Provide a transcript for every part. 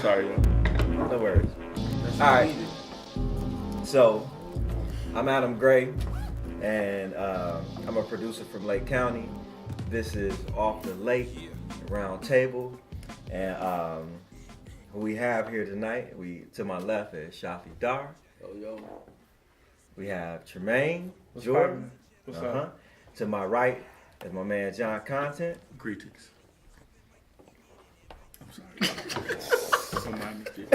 Sorry, yo. No worries. All right. So, I'm Adam Gray, and I'm a producer from Lake County. This is Off the Lake Roundtable, and who we have here tonight, to my left is Shafi Darr. Yo. We have Trumaine What's Jordan. What's up? To my right is my man Jon Content. Greetings. I'm sorry. Remind me.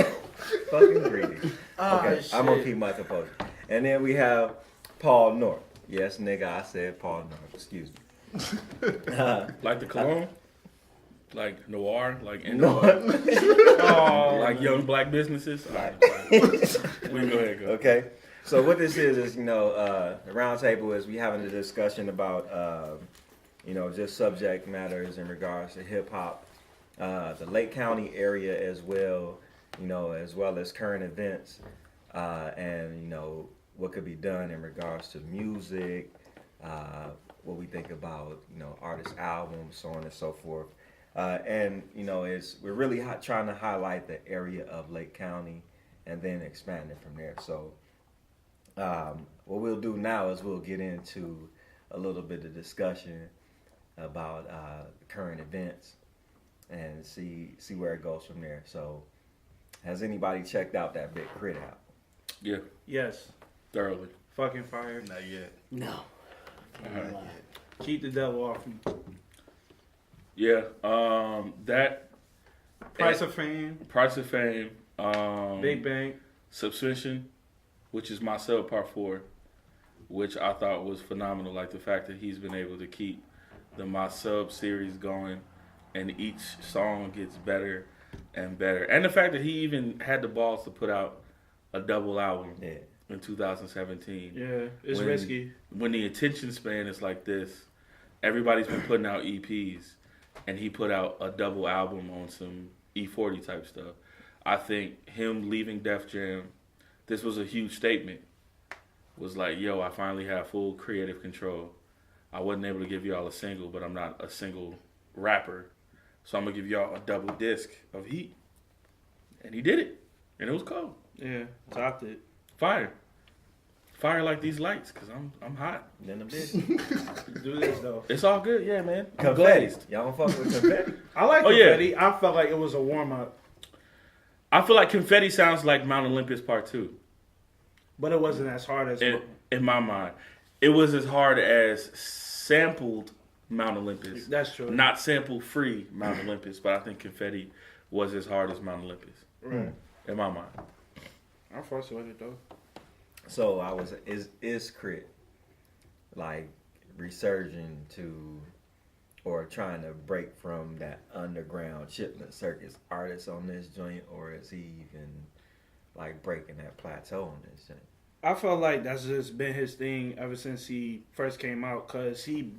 Fucking greedy. Okay, Shit. I'm gonna keep my composure. And then we have Paul North. Yes, nigga, I said Paul North. Excuse me. Like the cologne? Like noir? Like No. like young black businesses? All right. We go ahead, go. Okay. So what this is the round table is we having a discussion about, just subject matters in regards to hip hop, the Lake County area as well, as well as current events, and what could be done in regards to music, what we think about, artist albums, so on and so forth. We're really trying to highlight the area of Lake County and then expand it from there. So what we'll do now is we'll get into a little bit of discussion about current events and see where it goes from there. So has anybody checked out that Big Crit album? Yeah, Yes. thoroughly. Fucking fire. Not yet. No. All right. Keep the devil off me. Yeah, that Price of Fame. Price of Fame, Big Bang. Subscription, which is my sub part 4, which I thought was phenomenal. Like the fact that he's been able to keep the My Sub series going, and each song gets better and better. And the fact that he even had the balls to put out a double album in 2017. Yeah, it's risky. When the attention span is like this, everybody's been putting out EPs, and he put out a double album on some E40 type stuff. I think him leaving Def Jam, this was a huge statement. Was like, yo, I finally have full creative control. I wasn't able to give y'all a single, but I'm not a single rapper. So I'm going to give y'all a double disc of heat. And he did it. And it was cold. Yeah, topped it. Fire. Fire like these lights, because I'm hot. Then a bit. Do this, though. It's all good. Yeah, man. I'm Confetti. glazed. Y'all don't fuck with confetti? I like Oh, yeah. Confetti. I felt like it was a warm-up. I feel like Confetti sounds like Mount Olympus Part 2. But it wasn't as hard as... In my mind. It was as hard as sampled Mount Olympus. That's true. Not sample-free Mount Olympus, but I think Confetti was as hard as Mount Olympus. Right. In my mind. I fussed with it, though. So is Crit like resurging to or trying to break from that underground Shipment Circus artist on this joint, or is he even like breaking that plateau on this joint? I felt like that's just been his thing ever since he first came out, because he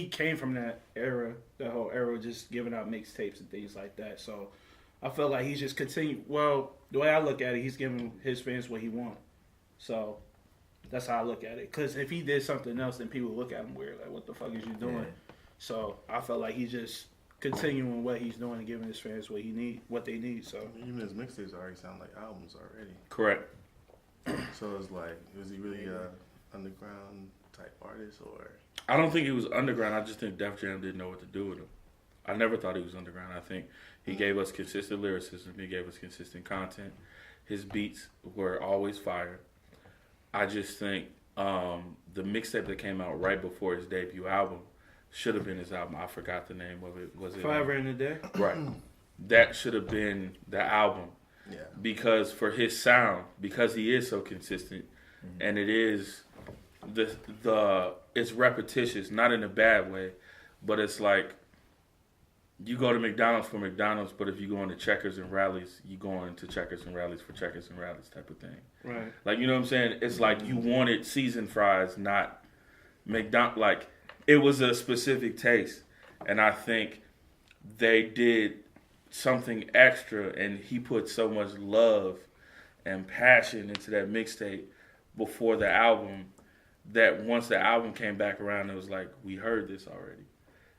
came from that era, the whole era of just giving out mixtapes and things like that. So I felt like he's just continued. Well, the way I look at it, he's giving his fans what he wants. So that's how I look at it. Because if he did something else, then people would look at him weird, like, what the fuck is you doing? Yeah. So I felt like he's just continuing what he's doing and giving his fans what they need. So Even his mixtapes already sound like albums already. Correct. So it's like, was he really a underground type artist, or? I don't think he was underground. I just think Def Jam didn't know what to do with him. I never thought he was underground. I think he gave us consistent lyricism. He gave us consistent content. His beats were always fire. I just think the mixtape that came out right before his debut album should have been his album. I forgot the name of it. Was it Forever in a Day? Right. That should have been the album. Yeah. Because for his sound, because he is so consistent, and it is it's repetitious, not in a bad way, but it's like you go to McDonald's for McDonald's, but if you go into Checkers and Rallies, you go into Checkers and Rallies for Checkers and Rallies type of thing. Right. Like, you know what I'm saying? It's like you wanted seasoned fries, not McDonald's. Like, it was a specific taste, and I think they did something extra, and he put so much love and passion into that mixtape before the album that once the album came back around, it was like, we heard this already.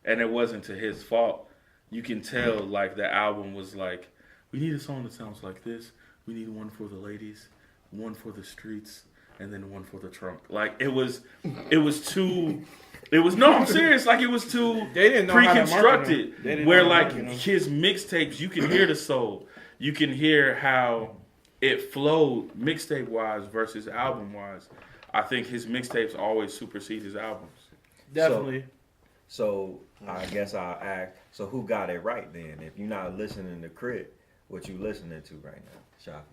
And it wasn't to his fault. You can tell, like, the album was like we need a song that sounds like this. We need one for the ladies, one for the streets, and then one for the trunk. Like it was too. It was no, I'm serious. Like it was too They didn't know how to market pre-constructed. them. Where like his mixtapes, you can hear the soul. You can hear how it flowed mixtape wise versus album wise. I think his mixtapes always supersede his albums. Definitely. So I guess I'll ask. So who got it right then? If you're not listening to Crit, what you listening to right now, Shafi?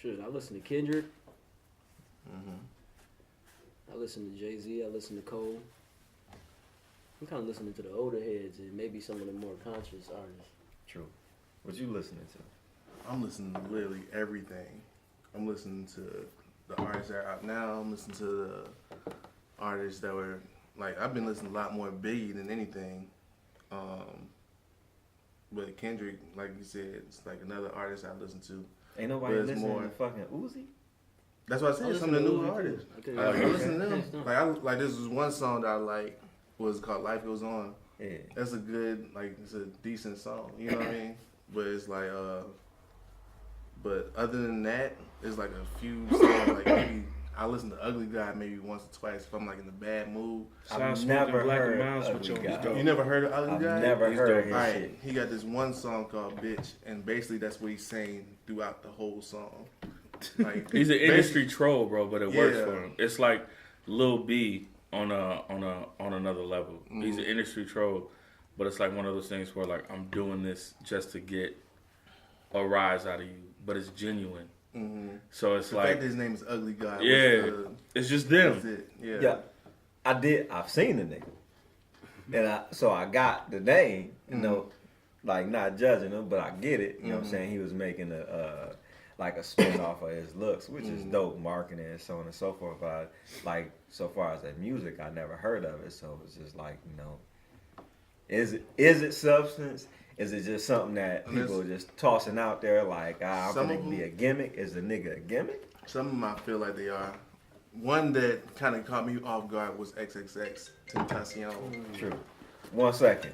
Shit, I listen to Kendrick. I listen to Jay-Z. I listen to Cole. I'm kind of listening to the older heads and maybe some of the more conscious artists. True. What you listening to? I'm listening to literally everything. I'm listening to the artists that are out now. I'm listening to the artists that were, like, I've been listening a lot more Biggie than anything. But Kendrick, like you said, it's like another artist I listen to. Ain't nobody But it's listening more- to fucking Uzi? That's what I said. Some of the new artists. Okay. I listen to them. Like this was one song that I like. Was called "Life Goes On." Yeah. That's a good, like, it's a decent song. You know what I mean? But it's like, but other than that, it's like a few songs. Like maybe I listen to Ugly God maybe once or twice if I'm like in a bad mood. I've never Black heard Mouse with Ugly your God. You never heard of Ugly I've God? never heard his Alright, shit. he got this one song called "Bitch," and basically that's what he's saying throughout the whole song. Like He's an industry troll, bro, but it works Yeah. for him. It's like Lil B on another level. He's an industry troll, but it's like one of those things where like I'm doing this just to get a rise out of you, but it's genuine. So it's The like, fact that his name is Ugly God. yeah, it's just That's them. it. Yeah. I've seen the nigga. And so I got the name, you know, like not judging him, but I get it. You know what I'm saying? He was making like a spin off of his looks, which is dope marketing and so on and so forth. But like so far as that music, I never heard of it. So it's just like, you know, is it substance? Is it just something that people are just tossing out there like, I'm Some gonna of be a gimmick? Is the nigga a gimmick? Some of them I feel like they are. One that kind of caught me off guard was XXX Tentacion. True. 1 second.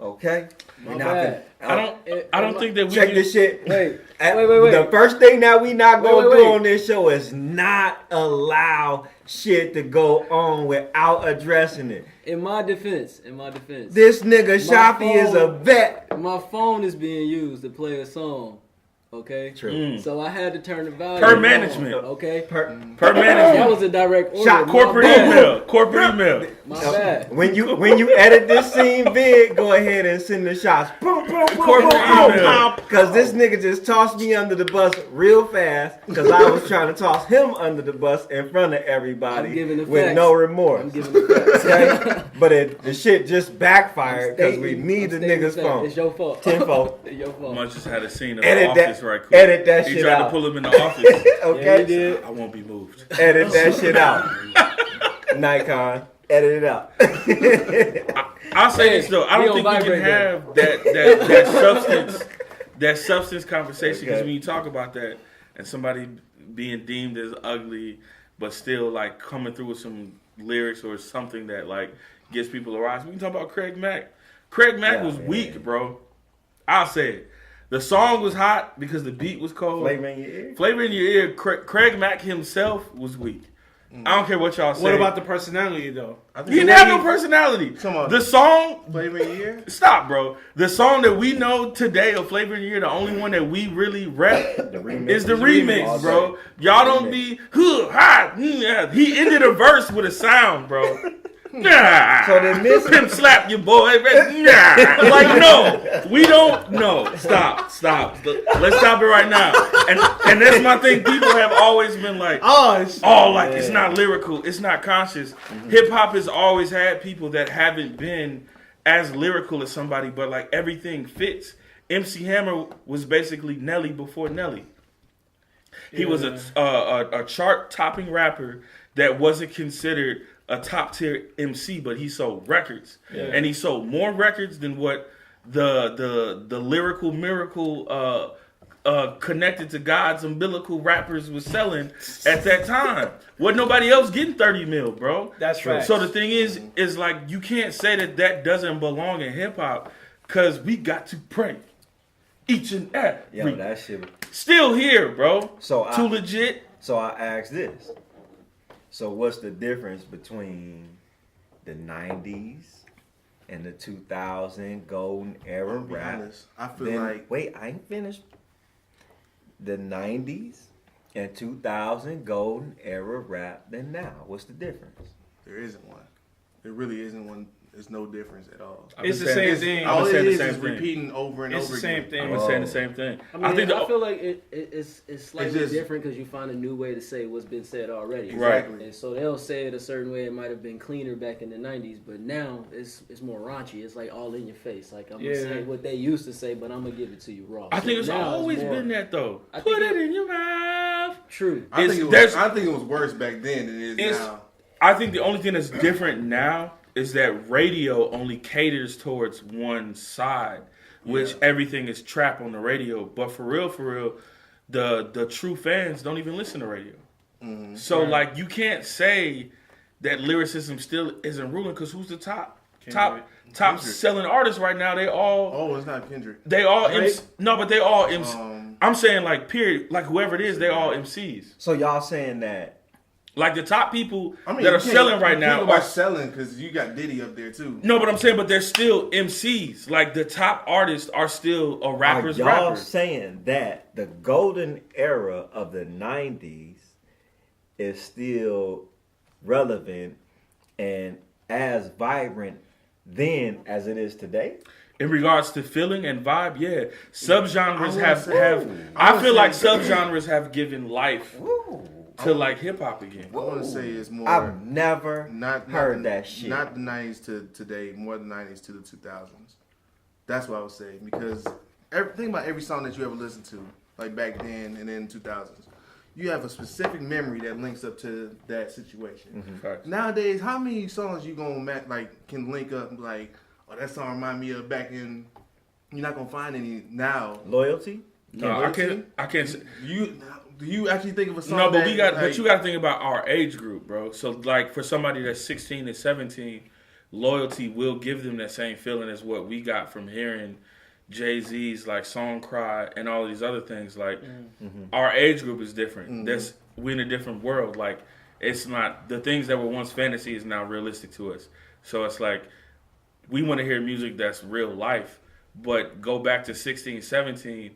Okay. My We're not bad. I don't think that we check can, this shit. Wait. The first thing that we not gonna Wait. do on this show is not allow shit to go on without addressing it. In my defense, This nigga Shafi is a phone- vet. my phone is being used to play a song. Okay. True. So I had to turn the volume Per on, management. Okay. per That management, was a direct order. Shot My corporate bad. email. My bad. When you edit this scene vid, go ahead and send the shots. Boom, boom, boom, Corporate boom, email. because this nigga just tossed me under the bus real fast because I was trying to toss him under the bus in front of I'm everybody giving the with facts. no remorse. I'm giving the facts. Okay? But the shit just backfired because we need the nigga's phone. It's your fault. Tenfold. It's your fault. I just had a scene of Edit the that- office right quick. edit that He shit tried out. to pull him in the office. Okay? Yeah, he did. I won't be moved. Edit that shit out. Nikon, edit it out. I'll say this though. I we don't think on we can vibrate have that substance conversation because Okay. when you talk about that and somebody being deemed as ugly but still like coming through with some lyrics or something that like gets people a rise. We can talk about Craig Mack. Craig Mack Yeah, was yeah, weak, yeah. bro. I'll say it. The song was hot because the beat was cold. Flavor in your ear. Flavor in your ear. Craig Mack himself was weak. I don't care what y'all say. What about the personality though? I He think didn't have no personality. Come on. The song, Flavor in your ear. stop, bro. The song that we know today of Flavor in the Year, the only one that we really rep remix. is the All remix, day. bro. Y'all don't be, yeah. He ended a verse with a sound, bro. Nah. So they miss Pimp slap your boy. Nah. Like, no. We don't. No. Stop. Let's stop it right now. And that's my thing. People have always been like, it's not lyrical. It's not conscious. Hip hop has always had people that haven't been as lyrical as somebody, but like everything fits. MC Hammer was basically Nelly before Nelly. He was a chart-topping rapper that wasn't considered a top-tier MC, but he sold records, and he sold more records than what the lyrical miracle connected to God's umbilical rappers was selling at that time. Wasn't nobody else getting 30 mil, bro. That's right. So the thing is like you can't say that doesn't belong in hip hop because we got to pray each and every. Yo, that shit. Still here, bro. So Too legit. So I asked this. So what's the difference between the 90s and the 2000 golden era I'll be rap? honest, I feel like Wait, I ain't finished. The 90s and 2000 golden era rap than now. What's the difference? there isn't one. There really isn't one. There's no difference at all. It's the same thing. All it saying the is same is thing. repeating over and It's over the same again. thing. I've been saying the same thing. I mean, think I feel like it's slightly just- different because you find a new way to say what's been said already. Right. And so they'll say it a certain way. It might have been cleaner back in the 90s, but now it's more raunchy. It's like all in your face. Like, I'm going to say what they used to say, but I'm going to give it to you raw. I think So it's now always more- been that though. I Put think it in your mouth. True. I think there's- it was worse back then than it is now. I think the only thing that's different now is that radio only caters towards one side, which everything is trap on the radio. But for real, the true fans don't even listen to radio. Mm-hmm. So like you can't say that lyricism still isn't ruling because who's the top Kendrick. selling artists right now? They all Oh, it's not Kendrick. they all Right. no, but they all MC. Um, I'm saying like period, like whoever it is, they all MCs. So y'all saying that Like the top people I mean, that you are can't- selling right you now can't go are by selling because you got Diddy up there too. no, but I'm saying, but they're still MCs. Like the top artists are still a rapper's are y'all rapper. saying that the golden era of the 90s is still relevant and as vibrant then as it is today? In regards to feeling and vibe, yeah, subgenres I have would say- I I feel would like say- subgenres have given life Woo. to like hip hop again. I want to say it's more. I've never not heard the, that shit. Not the 90s to today, more the 90s to the 2000s. That's what I would say because think about every song that you ever listened to, like back then and then 2000s. You have a specific memory that links up to that situation. Facts. Nowadays, how many songs you gonna can link up like, oh, that song remind me of back in? You're not gonna find any now. Loyalty? No, I can't say. Do you actually think of a song? No, but that, but you got to think about our age group, bro. So like for somebody that's 16 to 17, loyalty will give them that same feeling as what we got from hearing Jay-Z's like Song Cry and all of these other things. Like our age group is different. We're in a different world. Like it's not the things that were once fantasy is now realistic to us. So it's like we want to hear music that's real life, but go back to 16, 17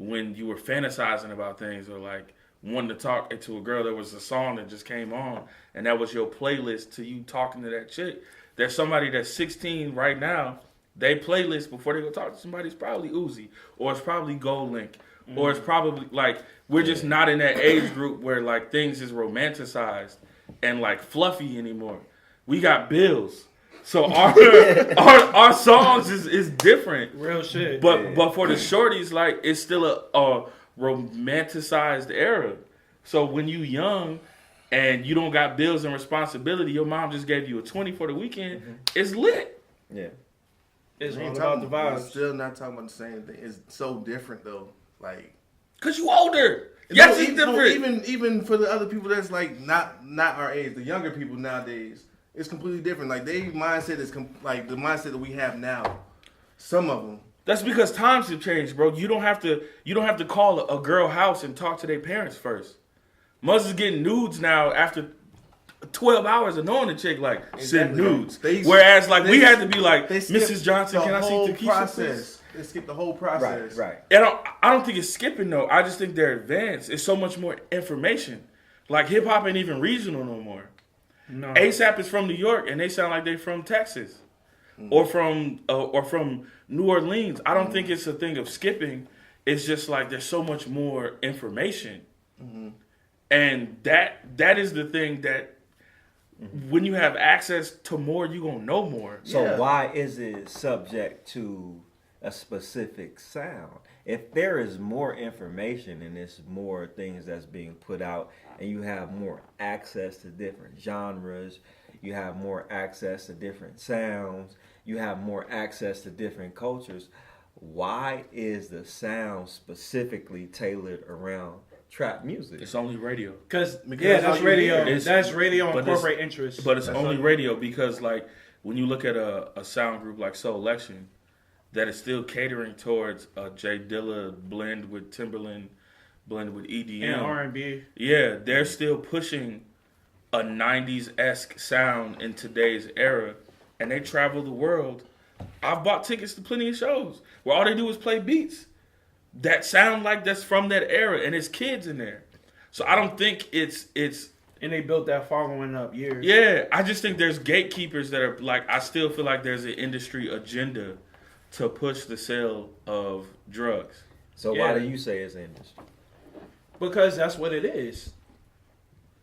when you were fantasizing about things or like wanting to talk to a girl. There was a song that just came on and that was your playlist to you talking to that chick. There's somebody that's 16 right now. They playlist before they go talk to somebody is probably Uzi, or it's probably Gold Link, or it's probably like we're just not in that age group where like things is romanticized and like fluffy anymore. We got bills, so our songs is different. Real shit. But for the shorties, like it's still a romanticized era. So when you young and you don't got bills and responsibility, your mom just gave you a 20 for the weekend. It's lit. Yeah. It's We all ain't about the we're vibes. still not talking about the same thing. It's so different though. Like Cause you older. Yes, no, it's different. even for the other people that's like not our age, the younger people nowadays, it's completely different. Like their mindset is like the mindset that we have now. Some of them. That's because times have changed, bro. You don't have to call a girl house and talk to their parents first. Mothers getting nudes now after 12 hours of knowing the chick, like send Exactly. nudes. They- Whereas like we they- had to be like, They skip Mrs. Johnson, the can I see whole the Keisha, process? please? They skip the whole process. Right. And I don't think it's skipping though. I just think they're advanced. It's so much more information. Like hip hop ain't even regional no more. No. ASAP is from New York and they sound like they're from Texas or from New Orleans. I don't think it's a thing of skipping. It's just like there's so much more information, and that is the thing that when you have access to more, you gonna know more. So Yeah. why is it subject to a specific sound? If there is more information and there's more things that's being put out and you have more access to different genres, you have more access to different sounds, you have more access to different cultures, why is the sound specifically tailored around trap music? It's only radio. Because Because that's all you radio. hear. That's radio but and it's- corporate interest. But it's That's only all- radio because, like, when you look at a sound group like Soul Election, that is still catering towards a Jay Dilla blend with Timberland, blend with EDM. and R&B. Yeah, they're still pushing a 90s-esque sound in today's era, and they travel the world. I've bought tickets to plenty of shows where all they do is play beats that sound like that's from that era, and it's kids in there. So I don't think it's And they built that following up years. yeah, I just think there's gatekeepers that are like, I still feel like there's an industry agenda to push the sale of drugs. So Yeah. why do you say it's industry? Because that's what it is.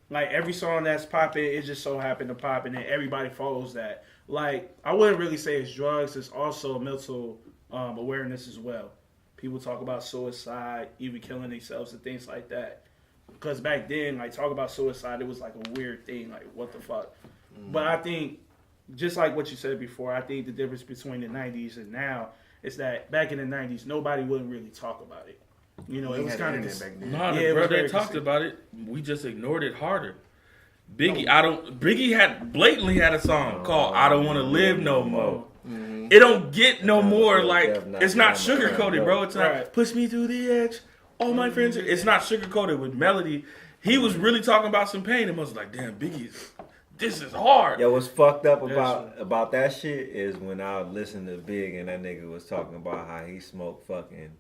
Like, every song that's popping, it just so happened to pop, and then everybody follows that. Like, I wouldn't really say it's drugs. It's also mental awareness as well. People talk about suicide, even killing themselves and things like that. Because back then, like, talk about suicide, it was like a weird thing. Like, what the fuck? But I think, just like what you said before, I think the difference between the 90s and now is that back in the 90s, nobody wouldn't really talk about it. You know, We it was had kind internet of back then. Nah, Yeah, it bro, was they very talked consistent. about it. We just ignored it harder. Biggie had blatantly had a song called "I Don't Want to Live No More." It don't get no more like it's not sugar coated, bro. It's not Right. push me through the edge. All my friends, it's not sugar coated with melody. He was really talking about some pain and was like, "Damn, Biggie, this is hard." Yo, what's fucked up about that shit is when I listened to Big and that nigga was talking about how he smoked fucking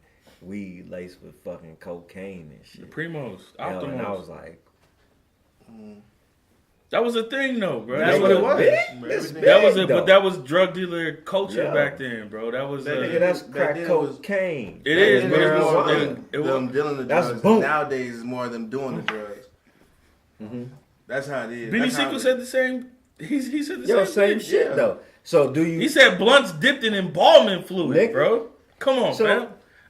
weed laced with fucking cocaine and shit. Primos, Yo, and I Optimos. was like, That was a thing, though, bro. That's That what it was- was. It's Everything- That was big, a, though. but that was drug dealer culture Yeah. back then, bro. That was Nigga, that's Back crack then it was- cocaine. It is, Back but then it was more more them, it was- them dealing the That's drugs. boom. Nowadays, it's more them doing the drugs. That's how it is. Benny That's how Sequel it- said the same. He said the Yo, same same thing. shit yeah. though. So do you? He said blunts dipped in embalming fluid, Nigga. bro. Come on, So- man.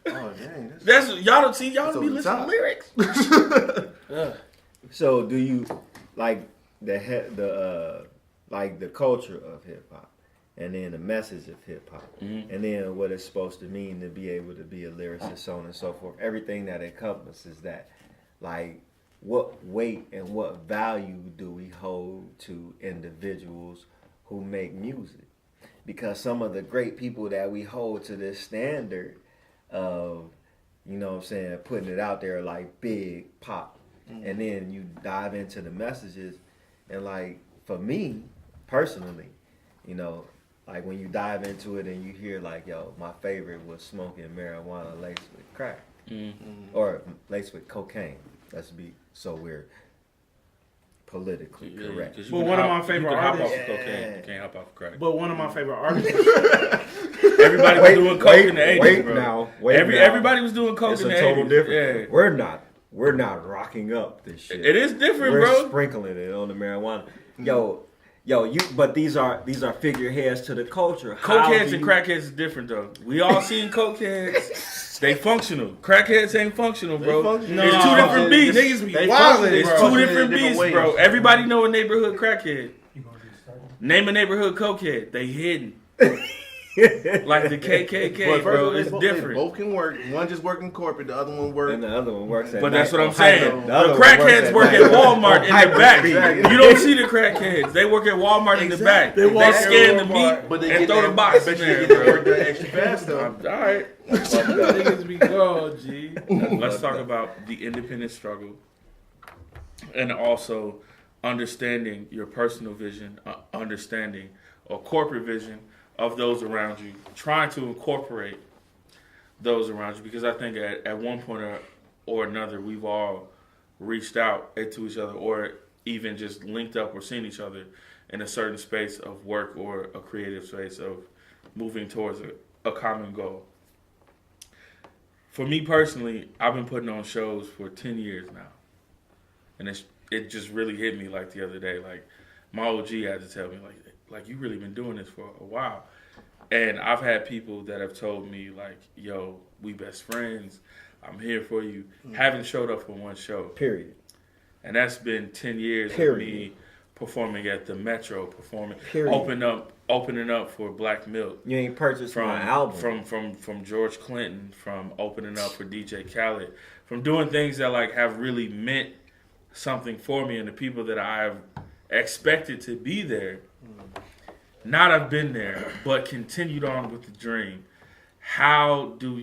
Oh dang, That's y'all don't see. Y'all That's don't be over the listening top. to lyrics. So do you like the culture of hip hop, and then the message of hip hop, and then what it's supposed to mean to be able to be a lyricist, so on and so forth. Everything that encompasses that, like, what weight and what value do we hold to individuals who make music? Because some of the great people that we hold to this standard of, you know what I'm saying, putting it out there like Big, Pop, and then you dive into the messages, and like for me personally, you know, like when you dive into it and you hear like, yo, my favorite was smoking marijuana laced with crack or laced with cocaine. Let's be so weird, politically correct. 'cause you But can one of hop- my favorite you can hop artists- off of cocaine. Yeah. You can't hop off of crack. But one of my favorite artists. Everybody was doing coke in the 80s, wait bro. now, wait now. Everybody was doing coke It's in a the total 80s. difference. Yeah. We're not rocking up this shit. It is different, We're bro. sprinkling it on the marijuana. Yo, but these are figureheads to the culture. How Cokeheads do and you- crackheads is different, though. We all seen cokeheads. They functional. Crackheads ain't functional, bro. functional. It's two different beats. Niggas be They wildin', functional. It's bro. two Functional in different different beats, ways. bro. Everybody know a neighborhood crackhead. Name a neighborhood cokehead. They hidden. Like the KKK, But bro. first, It's they different. both can work. One just working corporate, the other one work. And the other one works at But that's night what I'm on saying. hyper. The other one works crackheads work night at Walmart in on the back. hyper. You don't see the crackheads. They work at Walmart in the back. They They walk scan at the Walmart, meat But they and get throw that, the box I in bet you there, they get that work bro. done extra fast though. All right. Niggas be gone, G. Let's talk about the independent struggle and also understanding your personal vision, understanding or corporate vision of those around you, trying to incorporate those around you, because I think at one point or another, we've all reached out into each other or even just linked up or seen each other in a certain space of work or a creative space of moving towards a common goal. For me personally, I've been putting on shows for 10 years now. And it just really hit me like the other day. Like, my OG had to tell me, like you really been doing this for a while. And I've had people that have told me, like, yo, we best friends. I'm here for you. Haven't showed up for one show. Period. And that's been 10 years of Period. me performing at the Metro, performing, Period. opening up for Black Milk. You ain't purchased my album. From George Clinton, from opening up for DJ Khaled, from doing things that like have really meant something for me and the people that I've expected to be there. Not have been there, but continued on with the dream. How do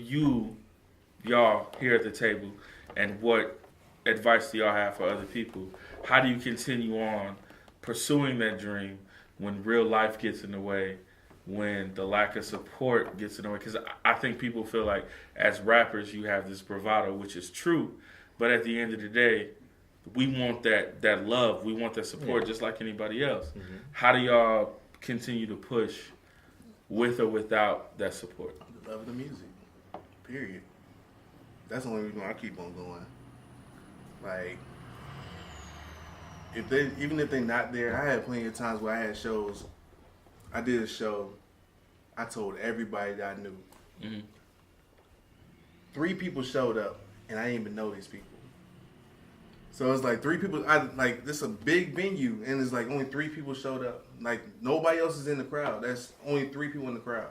y'all here at the table, and what advice do y'all have for other people? How do you continue on pursuing that dream when real life gets in the way, when the lack of support gets in the way? Because I think people feel like as rappers you have this bravado, which is true, but at the end of the day, we want that love, we want that support just like anybody else. Mm-hmm. How do y'all continue to push with or without that support? The love of the music, period. That's the only reason I keep on going. Like, even if they're not there, I had plenty of times where I had shows. I did a show. I told everybody that I knew. Mm-hmm. 3 people showed up, and I didn't even know these people. So it's like 3 people. This is a big venue, and it's like only 3 people showed up. Like nobody else is in the crowd. That's only 3 people in the crowd,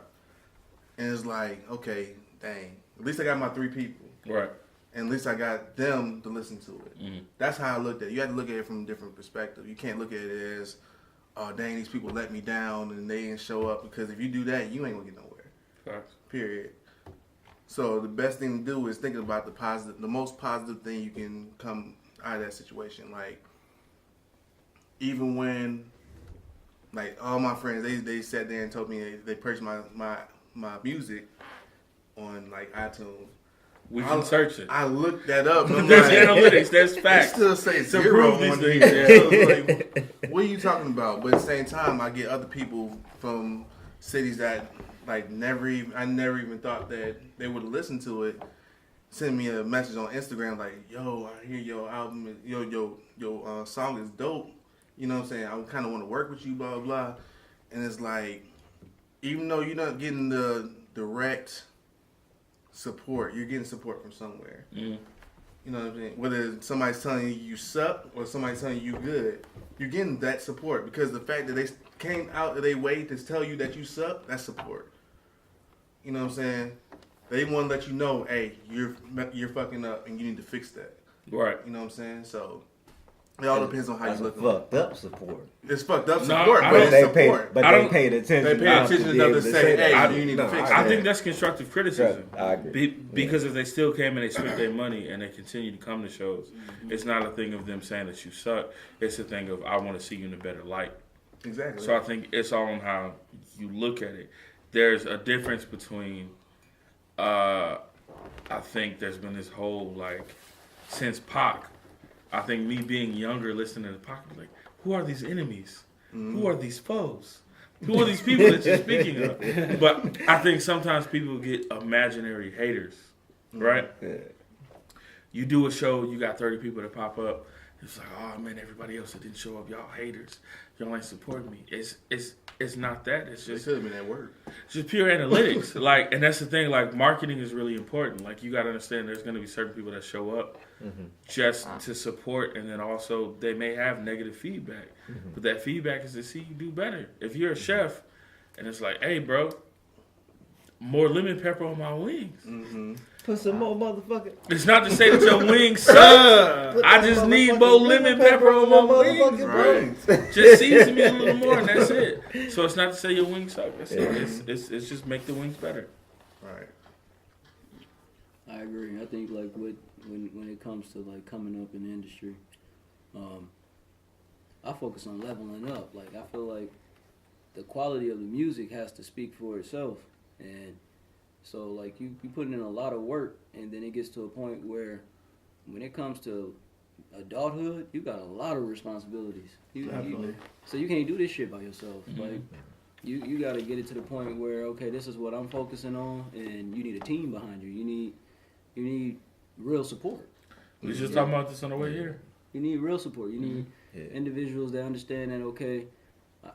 and it's like, okay, dang. At least I got my 3 people. Right. And at least I got them to listen to it. Mm-hmm. That's how I looked at it. You have to look at it from a different perspective. You can't look at it as, oh, dang, these people let me down and they didn't show up. Because if you do that, you ain't going to get nowhere. Facts. Period. So the best thing to do is think about the most positive thing you can come out of that situation. Like, even when, like, all my friends, they sat there and told me they purchased my music on, like, iTunes. We can search it. I looked that up. There's analytics. There's facts. It still say 0 prove on these these. things. Yeah. Like, what are you talking about? But at the same time, I get other people from cities that like I never even thought that they would listen to it. Send me a message on Instagram like, "Yo, I hear your album. Your song is dope. You know what I'm saying? I kind of want to work with you. Blah blah blah." And it's like, even though you're not getting the direct support, you're getting support from somewhere. Mm. You know what I'm saying? Whether somebody's telling you suck or somebody's telling you good, you're getting that support because the fact that they came out of their way to tell you that you suck, that's support. You know what I'm saying? They want to let you know, hey, you're fucking up and you need to fix that. Right. You know what I'm saying? So it all depends on how you look at it. Fucked up support. It's fucked up support, but it's support. They paid attention. They paid attention enough to say, hey, you need to fix that. I think that's constructive criticism. I agree. Because if they still came and they spent their money and they continue to come to shows, it's not a thing of them saying that you suck. It's a thing of, I want to see you in a better light. Exactly. So I think it's all on how you look at it. There's a difference between, I think there's been this whole, like, since Pac, I think me being younger, listening to Pac, like, who are these enemies? Mm. Who are these foes? Who are these people that you're speaking of? But I think sometimes people get imaginary haters, right? Yeah. You do a show, you got 30 people that pop up. It's like, oh man, everybody else that didn't show up, y'all haters. Y'all ain't supporting me. It's not that. It's just, it could have been that word. It's just pure analytics. Like, and that's the thing. Like, marketing is really important. Like, you got to understand, there's going to be certain people that show up just to support, and then also they may have negative feedback. Mm-hmm. But that feedback is to see you do better. If you're a chef, and it's like, hey, bro, more lemon pepper on my wings. Mm-hmm. Put some more motherfucker. It's not to say that your wings suck. I just need more lemon pepper on my wings. Right. Just season me a little more, and that's it. So it's not to say your wings suck. That's it. It's just make the wings better. Right. I agree. I think like when it comes to like coming up in the industry, I focus on leveling up. Like I feel like the quality of the music has to speak for itself, and so like you putting in a lot of work, and then it gets to a point where when it comes to adulthood, you got a lot of responsibilities. So you can't do this shit by yourself. Mm-hmm. Like you got to get it to the point where, okay, this is what I'm focusing on, and you need a team behind you. You need real support. We were just talking about this on the way here. You need real support. You need individuals that understand that, okay,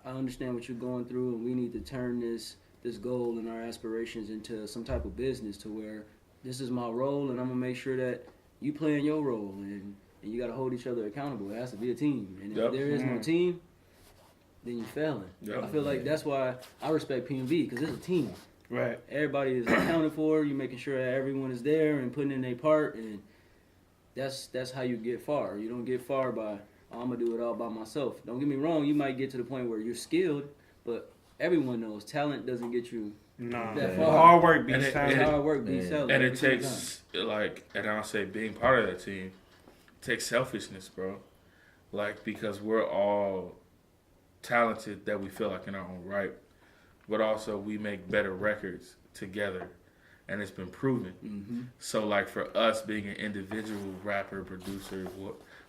I understand what you're going through, and we need to turn this goal and our aspirations into some type of business to where this is my role, and I'm going to make sure that you playing your role, and you got to hold each other accountable. It has to be a team. And if there is no team, then you're failing. Yeah. I feel like that's why I respect PMV because it's a team. Right. Everybody is accounted for. You're making sure that everyone is there and putting in their part, and that's how you get far. You don't get far by I'm gonna do it all by myself. Don't get me wrong. You might get to the point where you're skilled, but everyone knows talent doesn't get you that far. Hard work beats And talent. Hard work beats talent. And it every single takes and I'll say being part of that team takes selfishness, bro. Like, because we're all talented that we feel like in our own right, but also we make better records together, and it's been proven. Mm-hmm. So, like, for us being an individual rapper, producer,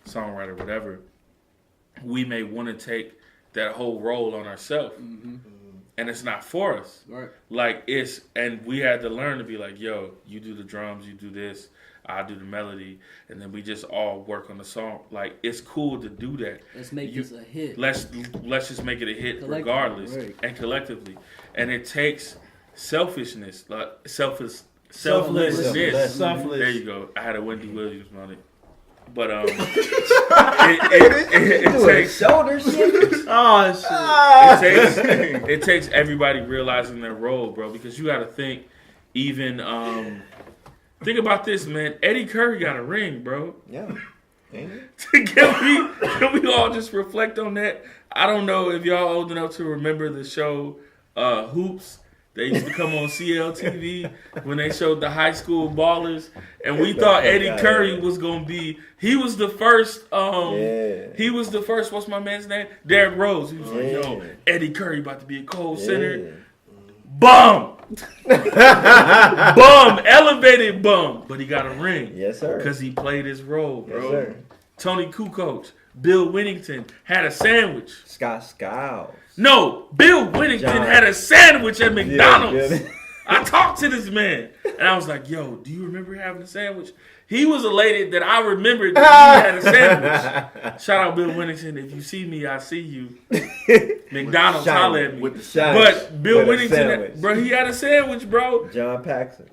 songwriter, whatever, we may want to take that whole role on ourselves, and it's not for us. Right. Like, and we had to learn to be like, yo, you do the drums, you do this, I do the melody, and then we just all work on the song. Like, it's cool to do that. Let's make this a hit. Let's just make it a hit Collectively, regardless, right. and collectively. And it takes selfishness, like selflessness. Selfless. There you go. I had a Wendy Williams on it, but it takes shoulder shit. Oh shit. it takes everybody realizing their role, bro. Because you got to think, even think about this, man. Eddie Curry got a ring, bro. Yeah. Ain't it? Can we all just reflect on that? I don't know if y'all old enough to remember the show Hoops. They used to come on CLTV when they showed the high school ballers, and we thought Eddie Curry was gonna be. He was the first. He was the first. What's my man's name? Derrick Rose. He was like, yo, Eddie Curry about to be a cold center. Bum. Bum. Elevated bum. But he got a ring. Yes, sir. Because he played his role, bro. Yes, sir. Tony Kukoc, Bill Winnington had a sandwich. Scott Skiles. No, Bill Winnington John. had a sandwich at McDonald's. Yeah. I talked to this man, and I was like, yo, do you remember having a sandwich? He was elated that I remembered that he had a sandwich. Shout out Bill Winnington. If you see me, I see you. McDonald's, holla at me. With the But Bill With a Winnington, sandwich. bro, he had a sandwich, bro. John Paxson.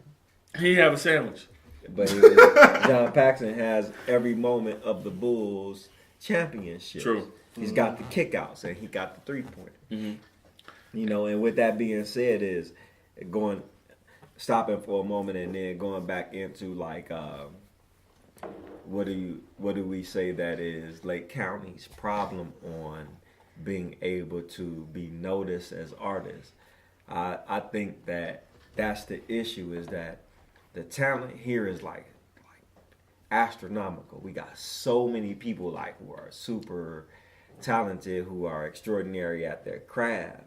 He have a sandwich. But John Paxson has every moment of the Bulls championship. True. He's got the kickouts and he got the 3-pointer. Mm-hmm. You know, and with that being said, is stopping for a moment and then going back into like, what do we say that is Lake County's problem on being able to be noticed as artists? I think that's the issue, is that the talent here is like astronomical. We got so many people like who are super talented, who are extraordinary at their craft,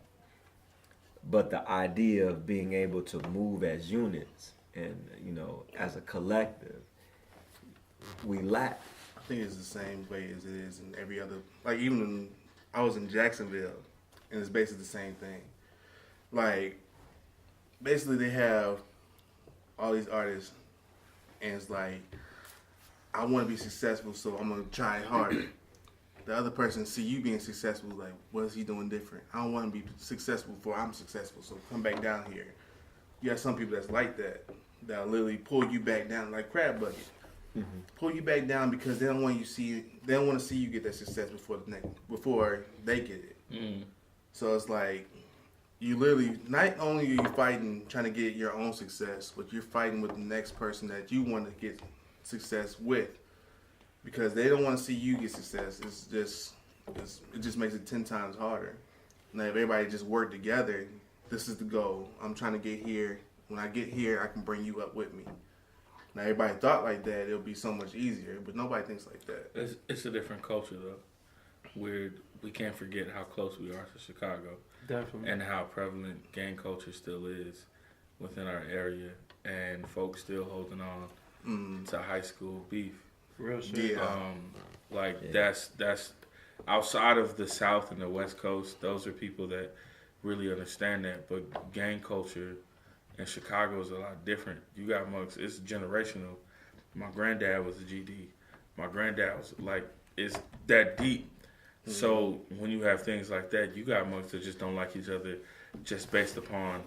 but the idea of being able to move as units and, you know, as a collective, we lack. I think it's the same way as it is in every other. Like, even when I was in Jacksonville, and it's basically the same thing. Like, basically they have all these artists, and it's like, I want to be successful, so I'm gonna try harder. The other person see you being successful, like, what is he doing different? I don't want to be successful before I'm successful, so come back down here. You have some people that's like that, that'll literally pull you back down like crab bucket. Mm-hmm. Pull you back down because they don't want to see you get that success before they get it. Mm. So it's like, you literally, not only are you fighting trying to get your own success, but you're fighting with the next person that you want to get success with, because they don't want to see you get success. It just makes it 10 times harder. Now, if everybody just work together, this is the goal. I'm trying to get here. When I get here, I can bring you up with me. Now, everybody thought like that, it'll be so much easier, but nobody thinks like that. It's a different culture, though. We can't forget how close we are to Chicago. Definitely. And how prevalent gang culture still is within our area, and folks still holding on to high school beef. Real shit. Yeah. That's outside of the South and the West Coast. Those are people that really understand that. But gang culture in Chicago is a lot different. You got mugs. It's generational. My granddad was a GD. My granddad was like, it's that deep. So when you have things like that, you got mugs that just don't like each other just based upon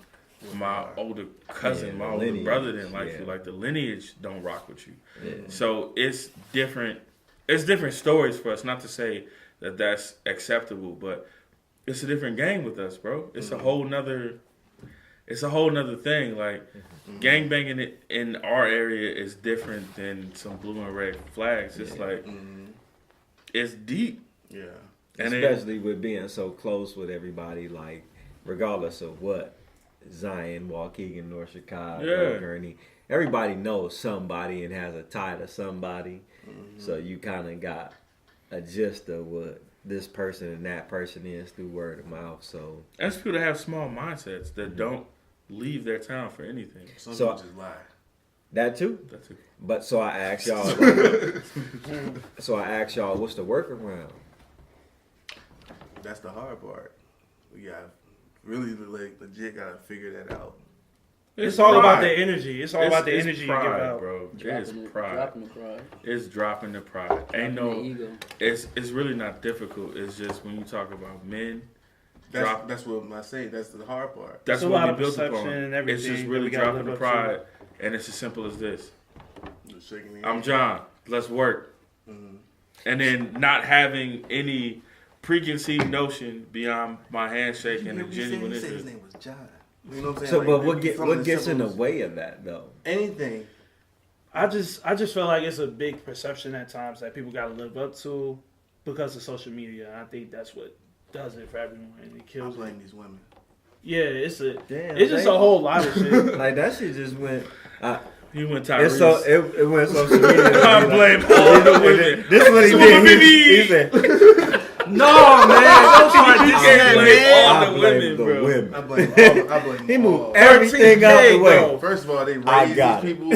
my older cousin, my older brother didn't like you. Like, the lineage don't rock with you. Yeah. So it's different. It's different stories for us. Not to say that that's acceptable, but it's a different game with us, bro. It's a whole nother thing. Like gangbanging in our area is different than some blue and red flags. It's like it's deep. Yeah. And especially with being so close with everybody, like regardless of what Zion, Waukegan, North Chicago, Gurney, everybody knows somebody and has a tie to somebody. So you kind of got a gist of what this person and that person is through word of mouth. So that's people that have small mindsets that don't leave their town for anything. Some people just lie. That too. That's it. But so I asked y'all. What's the workaround? That's the hard part. We got really legit got to figure that out. It's all about the energy. It's all about the energy pride, you give out, bro. It is pride. Dropping the pride. It's dropping the pride. Ain't no the ego. It's really not difficult. It's just when you talk about men. That's what I say. That's the hard part. That's It's a what lot we of built perception upon. and everything It's just that really we gotta dropping the live up pride, and it's as simple as this. Just shaking the I'm hand. John. Let's work. And then not having any preconceived notion beyond my handshake and the genuine His interest. name was John. You know what I'm saying? So, Like, but some what of gets in the symbols- way of that though? Anything. I just feel like it's a big perception at times that people got to live up to because of social media. I think that's what does it for everyone, and it I kills blame it. these women. Yeah, it's Damn, just a whole lot of shit. Like that shit just went. He went It's Tyrese. so it went social media. I blame all the women. This is what he did. He said, No, man, don't try to You diss can't that, blame man. all I the blame women, the bro. women. I blame He all. moved everything out the 13K, way. though. First of all, they I raised got these it. people.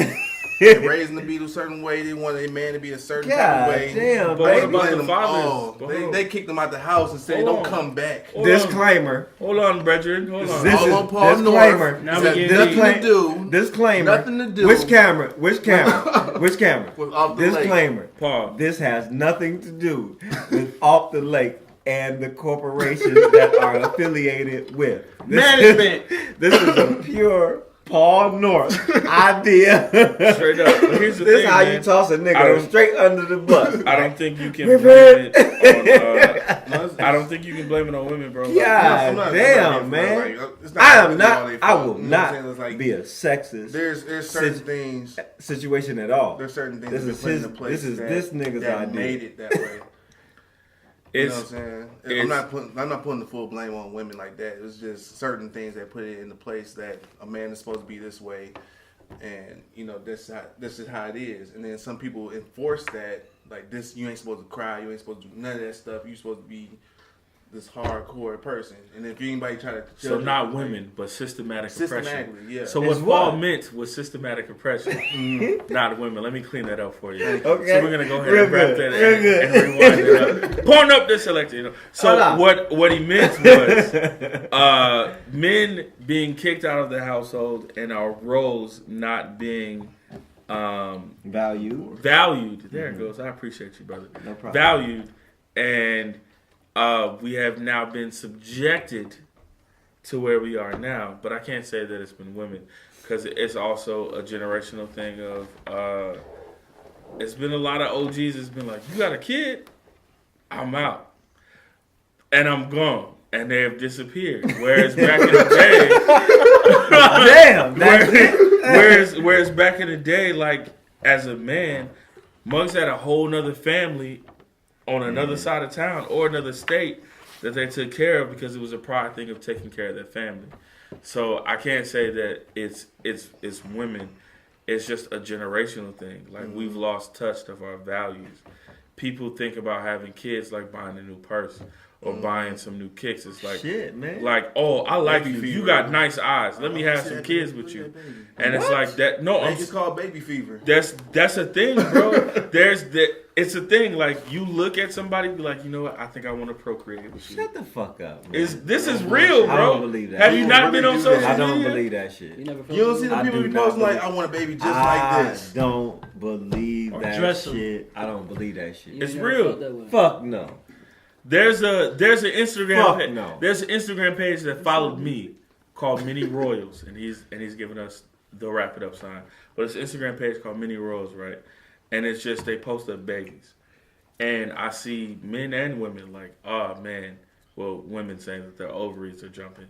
They raising the beat a certain way. They want a man to be a certain type God of way. damn, But what baby. about Blame the them fathers? all. Hold They kicked them out the house and said, Hold "Don't on. come back." Hold on. Disclaimer. Hold on, brethren. Hold on. This all is on Paul disclaimer. North. Now It we has getting nothing deep. to do. Disclaimer. Nothing to do. Which camera? Which camera? Which camera? With Off the Lake. Disclaimer. Paul. This has nothing to do with Off the Lake and the corporations that are affiliated with Management. This is a pure Paul North idea. Straight up. But here's the This thing, how man. you toss a I nigga don't- straight under the bus. I don't think you can Rip blame it. it on. I don't think you can blame it on women, bro. Yeah. I'm not damn, being man. like, it's I am all not. their I fault. will You know what I'm not saying? It's like, be a sexist There's certain things. situation at all. There's certain things This that is put his- into place this is that, this nigga's that idea. made it that way. You know what I'm It's saying? it's- I'm not putting the full blame on women like that. It's just certain things that put it into place that a man is supposed to be this way, and this is how it is. And then some people enforce that, like this. You ain't supposed to cry. You ain't supposed to do none of that stuff. You supposed to be this hardcore person. And if anybody try to judge so it, not like, women, but systematic oppression. systematically, yeah. So It's what Paul what? meant was systematic oppression, not women. Let me clean that up for you. Okay. So we're gonna go ahead Real and wrap good. that Real and, good. and rewind it up. Porn up this selector, So Hold on. what he meant was men being kicked out of the household and our roles not being Value. valued. There it goes. I appreciate you, brother. No problem. Valued, and we have now been subjected to where we are now. But I can't say that it's been women because it's also a generational thing of. It's been a lot of OGs that's been like, you got a kid? I'm out. And I'm gone. And they have disappeared. Whereas back in the day... Damn. That's it. whereas back in the day, like, as a man, Muggs had a whole nother family on another side of town or another state that they took care of because it was a pride thing of taking care of their family. So I can't say that it's women. It's just a generational thing. Like, we've lost touch of our values. People think about having kids like buying a new purse or buying some new kicks. It's like, Shit, man. like, oh, I like Baby you. fever. You got nice eyes. Let me have some kids with you. And it's like that. No, It's called baby fever. that's a thing, bro. It's a thing. Like, you look at somebody, be like, you know what? I think I want to procreate with you. Shut the fuck up. Man. This is real, bro. I don't believe that. Have you People not really been on do social that. I don't media? believe that shit. You never felt You don't see that? the I people do be not posting like, believe- "I want a baby just I like this." don't believe Or that dress 'em. shit. I don't believe that shit. You It's never real. felt that way. Fuck no. There's an Instagram Fuck no. there's an Instagram page that followed me called Mini Royals, and he's giving us the wrap it up sign. But it's an Instagram page called Mini Royals, right? And it's just they post up babies, and I see men and women like, oh man, well, women saying that their ovaries are jumping,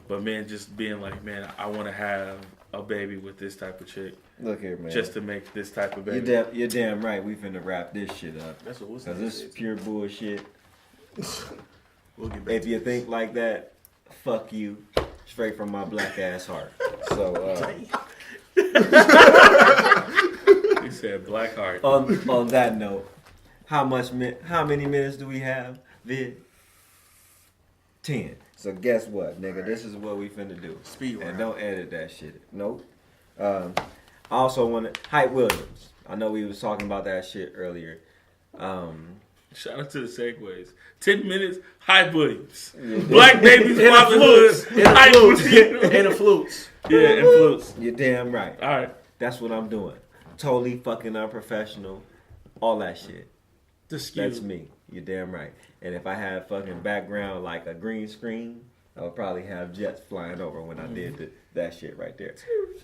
but men just being like, man, I want to have a baby with this type of chick. Look here, man. Just to make this type of baby. You're damn right. We finna wrap this shit up. That's what Cause this is pure bullshit. We'll get back If to you this. think like that, fuck you. Straight from my black ass heart. So He said black heart. on that note, how many minutes do we have, Vid? 10. So guess what, nigga? This is what we finna do. Speed And round. don't edit that shit. Nope. I also want to Hype Williams. I know we was talking about that shit earlier. Shout out to the segues. 10 minutes, Hype Williams. Black babies, my flutes. Hype Williams. And the flutes. Yeah, and flutes. You're damn right. All right. That's what I'm doing. Totally fucking unprofessional. All that shit. The skew. That's me. You're damn right. And if I had fucking background like a green screen, I would probably have jets flying over when I did that shit right there.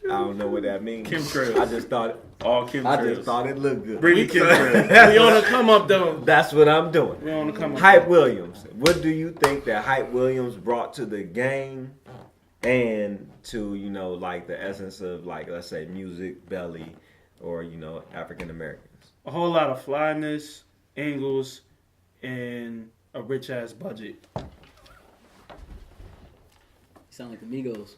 I don't know what that means. Chemtrails. I just thought it looked good. Bring the chemtrails. We on the come up though. That's what I'm doing. We on the come up. Hype Williams. What do you think that Hype Williams brought to the game and to, like the essence of, like, let's say music, belly, or, African Americans? A whole lot of flyness, angles, and a rich ass budget. You sound like the Migos.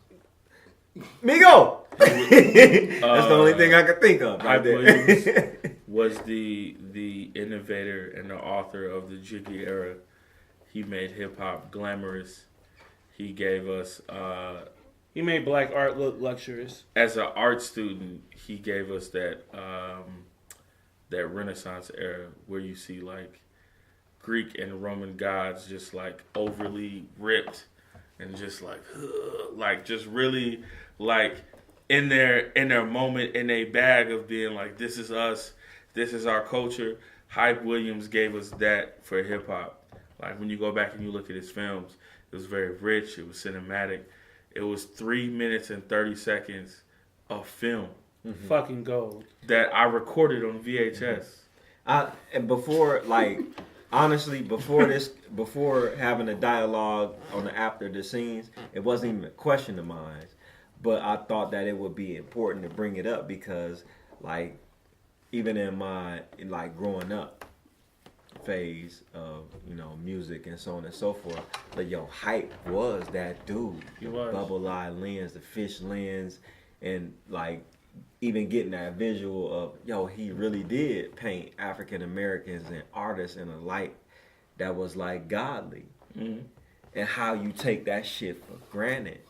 Migo! That's the only thing I could think of right Hype there. Williams was the innovator and the author of the Jiggy era. He made hip hop glamorous. He gave us, He made black art look luxurious. as an art student, he gave us that that Renaissance era where you see like Greek and Roman gods just like overly ripped and just like just really like in their moment, in a bag of being like, this is us, this is our culture. Hype Williams gave us that for hip hop. Like when you go back and you look at his films, it was very rich, it was cinematic. It was 3 minutes and 30 seconds of film Fucking gold. that I recorded on VHS. And before, like, honestly, before having a dialogue on the after the scenes, it wasn't even a question of mine. But I thought that it would be important to bring it up because, like, even in my, like, growing up phase of, music and so on and so forth, like, Hype was that dude. He was. Bubble eye lens, the fish lens, and, like, even getting that visual of, he really did paint African Americans and artists in a light that was, like, godly. Mm-hmm. And how you take that shit for granted.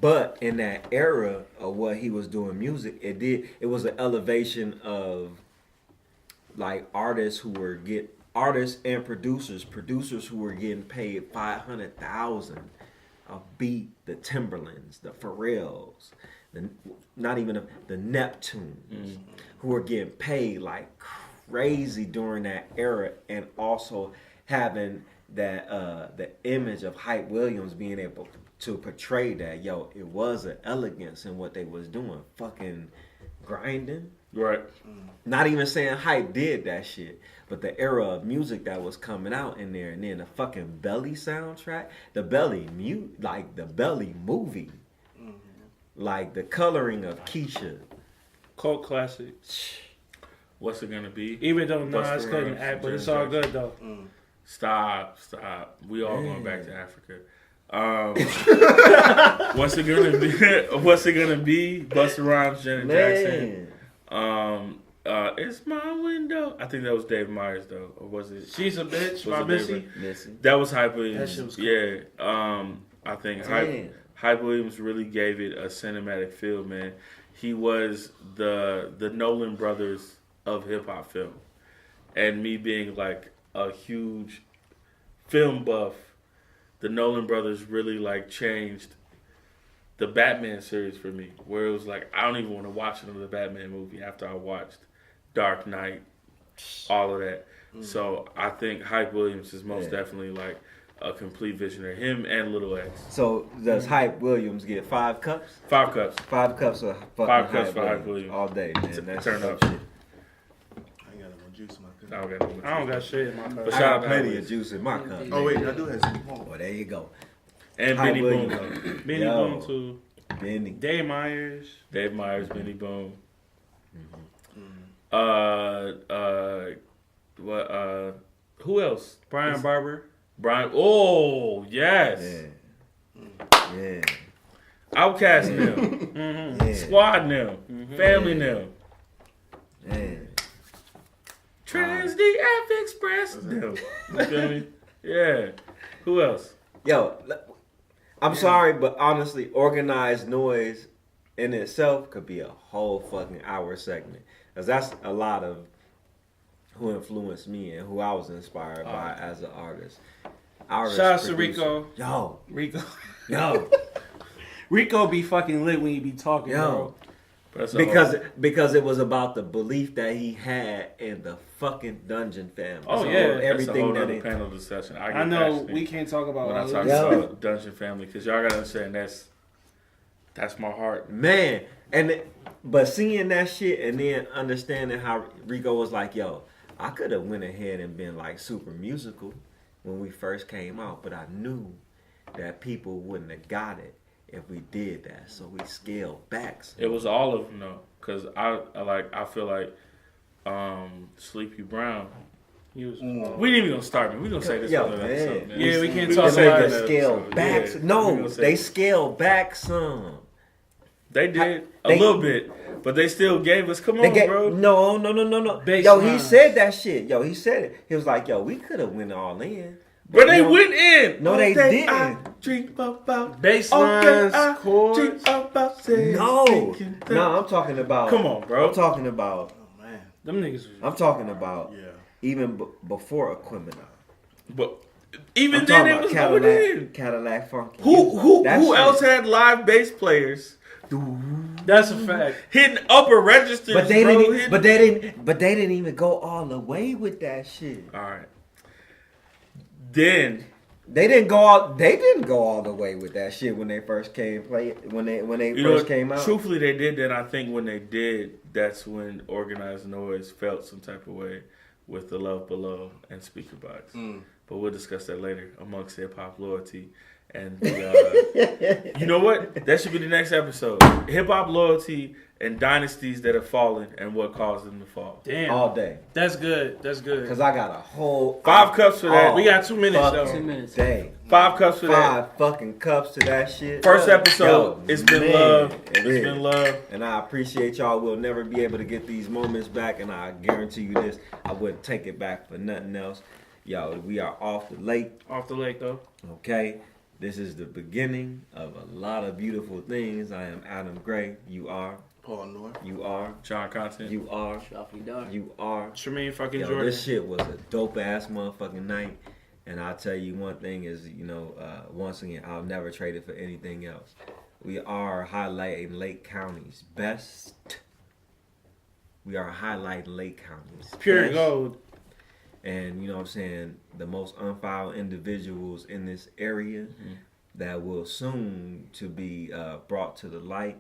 But in that era of what he was doing music, it was an elevation of, like, artists and producers who were getting paid $500,000 a beat, the Timberlands, the Pharrells, the Neptunes, who were getting paid like crazy during that era, and also having that the image of Hype Williams being able to portray that it was an elegance in what they was doing, fucking grinding. Right. Not even saying Hype did that shit, but the era of music that was coming out in there, and then the fucking Belly soundtrack, the Belly movie, like the coloring of Keisha. Cult classic. What's it gonna be? Even though Nas Busta couldn't Rhymes, act, but Janet it's all Jackson. good though. Stop. We all going back to Africa. What's it gonna be? What's it gonna be? Busta Rhymes, Janet Jackson. It's my window. I think that was Dave Myers though, or was it? She's a bitch, Was my it Missy. Missy. That was Hype Williams. That shit was cool. Yeah. I think Hype Williams really gave it a cinematic feel, man. He was the Nolan brothers of hip hop film, and me being like a huge film buff, the Nolan brothers really like changed the Batman series for me, where it was like I don't even want to watch another Batman movie after I watched Dark Knight, all of that. So I think Hype Williams is most definitely like a complete visionary. Him and Little X. So does Hype Williams get 5 cups? 5 cups. 5 cups of fucking 5 cups Hype for Hype Williams Williams. all day, man. That's Turn some up. shit. I ain't got no more juice in my cup. I don't got no I don't got shit in my cup. But I shout out got plenty Powers. of juice in my cup. Oh wait, I do have some. Well, there you go. And How Benny will Boom. you? though. Benny Yo. Boom too. Benny. Dave Myers. Dave Myers, Benny Boom. Who else? Brian Barber. Brian. Oh, yes. Yeah. Outcast them. Mm-hmm. Yeah. Squad them. Family them. Yeah. Trans DF Express them. You feel me? Yeah. Who else? Yo, I'm sorry, but honestly, organized noise in itself could be a whole fucking hour segment. Because that's a lot of who influenced me and who I was inspired by as an artist. Shout out to Rico. Yo. Rico. Rico be fucking lit when he be talking, Yo. bro. Because it was about the belief that he had in the fucking Dungeon family. Oh, So yeah. everything that's a whole that other panel discussion. I know passionate we can't talk about when I all talk this. Yeah. about Dungeon Family because y'all gotta understand that's my heart. Man, but seeing that shit and then understanding how Rico was like, yo, I could have went ahead and been like super musical when we first came out, but I knew that people wouldn't have got it if we did that, so we scaled back. It was all of them though, because I feel like Sleepy Brown. He was, We ain't even gonna start, man. We gonna say this Yo, on another man. episode, man. Yeah, we can't We talk gonna about say it. that Scale episode. back. Yeah, we No, gonna say they that. scaled back some. They did a They- little bit, but they still gave us. Come They on, get bro. no. Baseline. Yo, he said that shit. Yo, he said it. He was like, yo, we could have went all in. But they No. went in. No, they Okay, didn't. I dream about Basslines, I chords. dream about saying, No, thinking that- no, I'm talking about. Come on, bro. I'm talking about. Oh man, Them niggas was I'm talking about yeah. even before Equipment. But even I'm then, talking it about was going in. Cadillac Funky. Who That shit- else had live bass players That's a fact. hitting upper registers? But they bro, didn't. hitting- But they didn't even go all the way with that shit. All right. Then They didn't go all the way with that shit when they first came when they you know, first came out. truthfully, they did. Then I think when they did, that's when Organized Noise felt some type of way with the Love Below and Speakerbox. But we'll discuss that later amongst hip hop loyalty and the, you know what? That should be the next episode. Hip hop loyalty and dynasties that have fallen and what caused them to fall. Damn. all day. That's good. That's good. Because I got a whole 5 cups for that. We got 2 minutes fuck though. 2 minutes. day. 5 cups for that. 5 fucking cups to that shit. First episode. Yo, It's been man, love. it It's is. been love. And I appreciate y'all. We'll never be able to get these moments back, and I guarantee you this: I wouldn't take it back for nothing else. Yo, we are off the lake. Off the lake though. Okay, this is the beginning of a lot of beautiful things. I am Adam Gray. You are. Paul North. You are. Jon Content. You are. Shafi Darr. You are. Tremaine fucking Yo, Jordan. this shit was a dope ass motherfucking night. And I'll tell you one thing is, once again, I'll never trade it for anything else. We are highlighting Lake County's best. We are highlighting Lake County's Pure best. gold. And you know what I'm saying, the most unfiled individuals in this area that will soon to be brought to the light.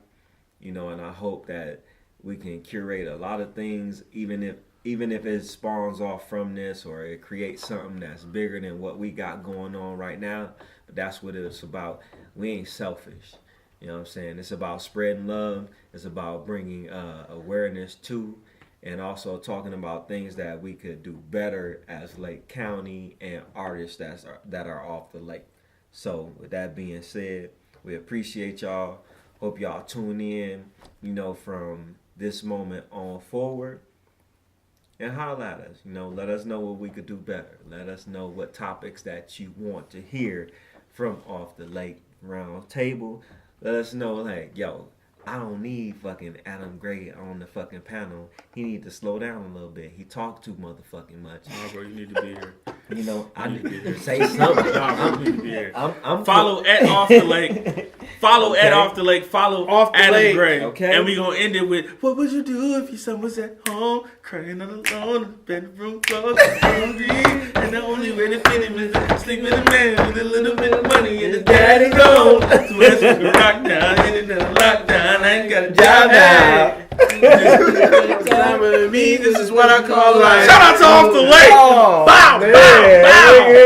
And I hope that we can curate a lot of things, even if it spawns off from this or it creates something that's bigger than what we got going on right now. But that's what it's about. We ain't selfish. You know what I'm saying? It's about spreading love. It's about bringing awareness to, and also talking about things that we could do better as Lake County and artists that are off the lake. So with that being said, we appreciate y'all. Hope y'all tune in, from this moment on forward. And holler at us. Let us know what we could do better. Let us know what topics that you want to hear from Off the Lake Roundtable. Let us know, like, yo, I don't need fucking Adam Gray on the fucking panel. He need to slow down a little bit. He talked too motherfucking much. Nah, bro, you need to be here. I need to be here. say something. Nah, bro, you need to be here. I'm Follow at Off the Lake. Follow Okay. at Off the Lake. Follow Off the Adam Lake. Gray. Okay. And we gonna end it with, what would you do if your son was at home, crying all alone in the bedroom floor, hungry, and the only way to feed him is to sleep with a man with a little bit of money and his daddy gone. So let's rock down, in another lockdown. I ain't got a job now. Time with me, this is what I call life. Shout out to Off the Lake. Oh, Bow, man. bow, bow.